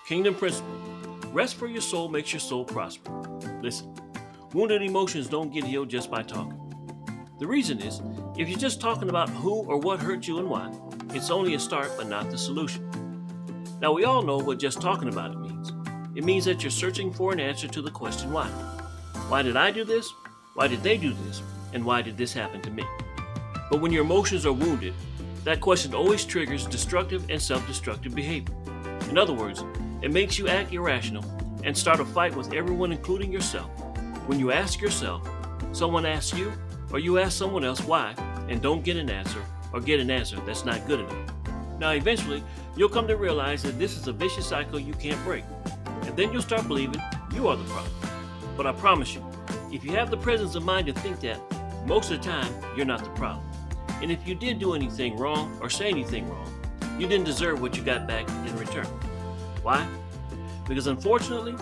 Kingdom principle. Rest for your soul makes your soul prosper. Listen, wounded emotions don't get healed just by talking. The reason is, if you're just talking about who or what hurt you and why, it's only a start but not the solution. Now we all know what just talking about it means. It means that you're searching for an answer to the question why. Why did I do this? Why did they do this? And why did this happen to me? But when your emotions are wounded, that question always triggers destructive and self-destructive behavior. In other words, it makes you act irrational and start a fight with everyone, including yourself. When you ask yourself, someone asks you, or you ask someone else why, and don't get an answer, or get an answer that's not good enough. Now eventually, you'll come to realize that this is a vicious cycle you can't break. And then you'll start believing you are the problem. But I promise you, if you have the presence of mind to think that, most of the time, you're not the problem. And if you did do anything wrong or say anything wrong, you didn't deserve what you got back in return. Why? Because unfortunately,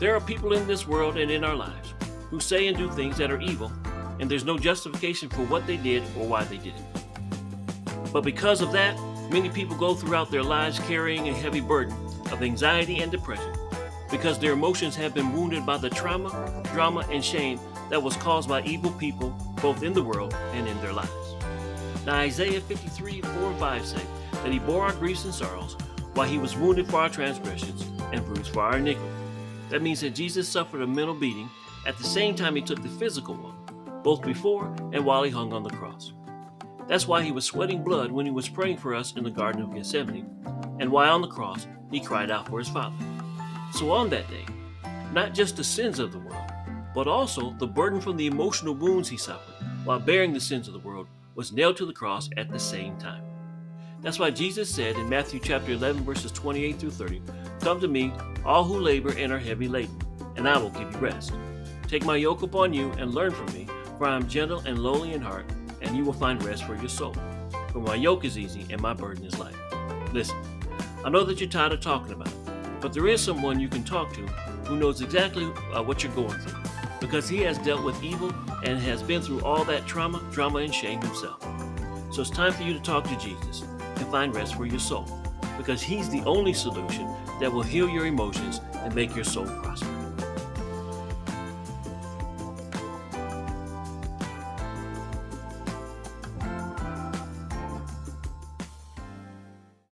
there are people in this world and in our lives who say and do things that are evil, and there's no justification for what they did or why they did it. But because of that, many people go throughout their lives carrying a heavy burden of anxiety and depression because their emotions have been wounded by the trauma, drama, and shame that was caused by evil people both in the world and in their lives. Now Isaiah 53, 4 and 5 say that he bore our griefs and sorrows while he was wounded for our transgressions and bruised for our iniquity. That means that Jesus suffered a mental beating at the same time he took the physical one, both before and while he hung on the cross. That's why he was sweating blood when he was praying for us in the Garden of Gethsemane, and while on the cross, he cried out for his Father. So on that day, not just the sins of the world, but also the burden from the emotional wounds he suffered while bearing the sins of the world was nailed to the cross at the same time. That's why Jesus said in Matthew chapter 11, verses 28 through 30, "Come to me, all who labor and are heavy laden, and I will give you rest. Take my yoke upon you and learn from me, for I am gentle and lowly in heart, and you will find rest for your soul. For my yoke is easy and my burden is light." Listen, I know that you're tired of talking about it, but there is someone you can talk to who knows exactly what you're going through, because he has dealt with evil and has been through all that trauma, drama, and shame himself. So it's time for you to talk to Jesus and find rest for your soul, because he's the only solution that will heal your emotions and make your soul prosper.